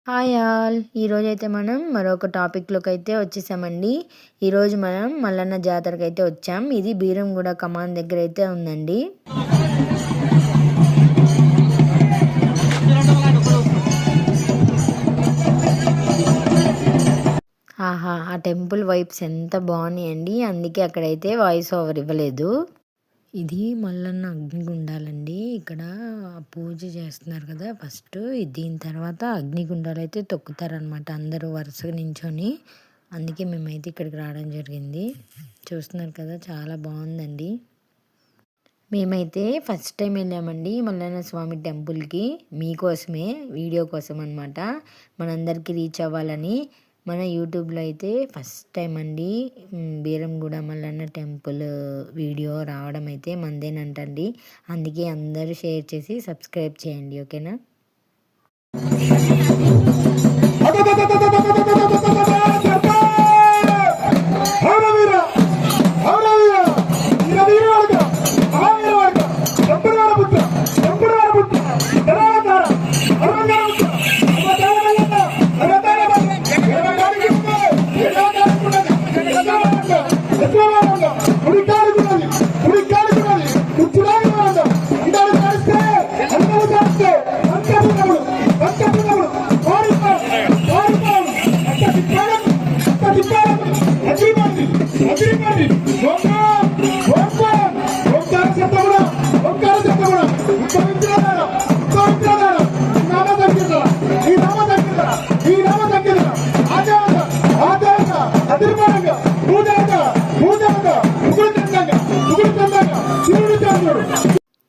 Hi all! ఈరోజైతే మనం మరొక టాపిక్‌లోకైతే వచ్చేసామండి. ఈరోజు మనం మల్లన్న జాతరకైతే వచ్చాం. ఇది బీరంగూడ కమాన్ దగ్గరైతే ఉందండి. ఆహా! ఆ టెంపుల్ వైబ్స్ ఎంత బాగున్నాయండి. అందుకే అక్కడైతే వాయిస్ ఓవర్ ఇవ్వలేదు. ఇది మల్లన్న అగ్నిగుండాలండి. ఇక్కడ పూజ చేస్తున్నారు కదా ఫస్ట్. దీని తర్వాత అగ్నిగుండాలైతే తొక్కుతారనమాట అందరూ వరుసగా నించొని. అందుకే మేమైతే ఇక్కడికి రావడం జరిగింది. చూస్తున్నారు కదా చాలా బాగుందండి. మేమైతే ఫస్ట్ టైం వెళ్ళామండి మల్లన్న స్వామి టెంపుల్కి. మీకోసమే వీడియో కోసం అనమాట. మనందరికీ రీచ్ అవ్వాలని మన యూట్యూబ్లో అయితే ఫస్ట్ టైం అండి బీరంగూడ మల్లన్న టెంపుల్ వీడియో రావడం అయితే మందేనంటండి. అందుకే అందరూ షేర్ చేసి సబ్స్క్రైబ్ చేయండి. ఓకేనా?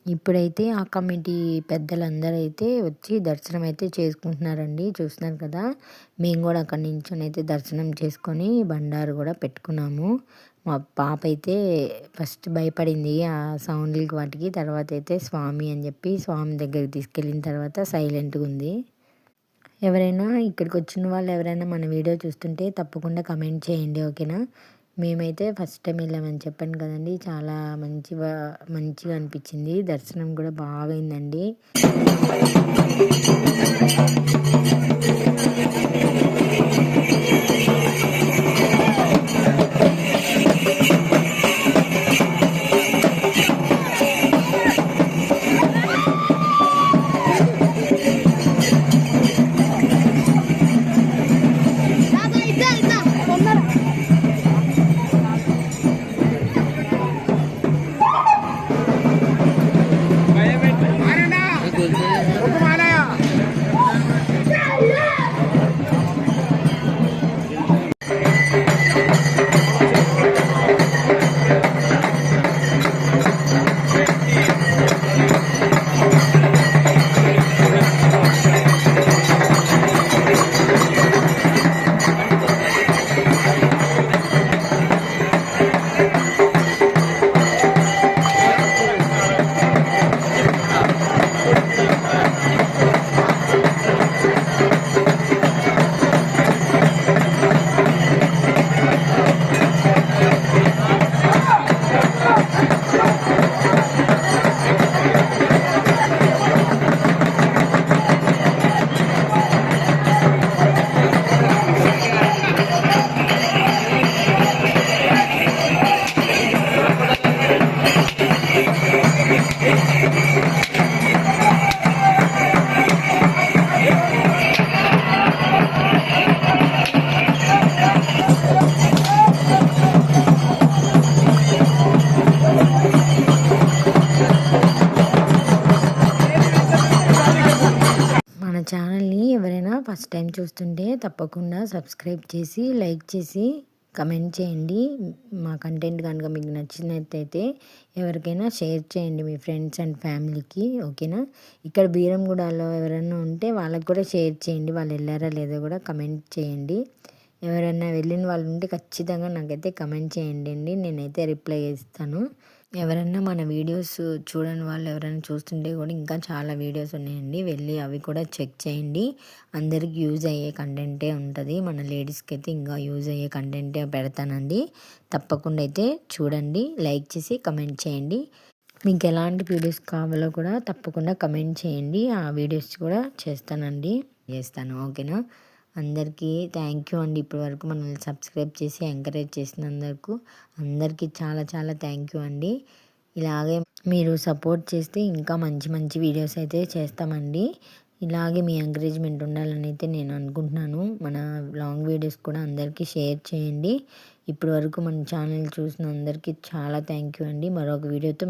ఇప్పుడైతే ఆ కమిటీ పెద్దలందరూ అయితే వచ్చి దర్శనం అయితే చేసుకుంటున్నారండి. చూస్తున్నారు కదా, మేము కూడా అక్కడి నుంచి అయితే దర్శనం చేసుకొని బండారు కూడా పెట్టుకున్నాము. మా పాప అయితే ఫస్ట్ భయపడింది ఆ సౌండ్లకి వాటికి. తర్వాత అయితే స్వామి అని చెప్పి స్వామి దగ్గరికి తీసుకెళ్ళిన తర్వాత సైలెంట్గా ఉంది. ఎవరైనా ఇక్కడికి వచ్చిన వాళ్ళు ఎవరైనా మన వీడియో చూస్తుంటే తప్పకుండా కమెంట్ చేయండి. ఓకేనా? మేమైతే ఫస్ట్ టైం వెళ్ళామని చెప్పాను కదండి. చాలా మంచిగా అనిపించింది. దర్శనం కూడా బాగా అయిందండి. ఛానల్ని ఎవరైనా ఫస్ట్ టైం చూస్తుంటే తప్పకుండా సబ్స్క్రైబ్ చేసి లైక్ చేసి కమెంట్ చేయండి. మా కంటెంట్ కనుక మీకు నచ్చినట్టయితే ఎవరికైనా షేర్ చేయండి మీ ఫ్రెండ్స్ అండ్ ఫ్యామిలీకి. ఓకేనా? ఇక్కడ బీరంగూడలో ఎవరైనా ఉంటే వాళ్ళకి కూడా షేర్ చేయండి. వాళ్ళు వెళ్ళారా లేదో కూడా కమెంట్ చేయండి. ఎవరైనా వెళ్ళిన వాళ్ళు ఉంటే ఖచ్చితంగా నాకైతే కమెంట్ చేయండి అండి. నేనైతే రిప్లై ఇస్తాను. ఎవరైనా మన వీడియోస్ చూడని వాళ్ళు ఎవరైనా చూస్తుంటే కూడా ఇంకా చాలా వీడియోస్ ఉన్నాయండి. వెళ్ళి అవి కూడా చెక్ చేయండి. అందరికి యూజ్ అయ్యే కంటెంటే ఉంటుంది. మన లేడీస్కి అయితే ఇంకా యూజ్ అయ్యే కంటెంటే పెడతానండి. తప్పకుండా అయితే చూడండి, లైక్ చేసి కమెంట్ చేయండి. మీకు ఎలాంటి వీడియోస్ కావాలో కూడా తప్పకుండా కమెంట్ చేయండి. ఆ వీడియోస్ కూడా చేస్తానండి. చేస్తాను. ఓకేనా? అందరికీ థ్యాంక్ యూ అండి. ఇప్పటివరకు మనల్ని సబ్స్క్రైబ్ చేసి ఎంకరేజ్ చేసినందుకు అందరికీ చాలా చాలా థ్యాంక్ యూ అండి. ఇలాగే మీరు సపోర్ట్ చేస్తే ఇంకా మంచి మంచి వీడియోస్ అయితే చేస్తామండి. ఇలాగే మీ ఎంకరేజ్మెంట్ ఉండాలని అయితే నేను అనుకుంటున్నాను. మన లాంగ్ వీడియోస్ కూడా అందరికీ షేర్ చేయండి. ఇప్పటివరకు మన ఛానల్ చూసిన అందరికీ చాలా థ్యాంక్ యూ అండి. మరొక వీడియోతో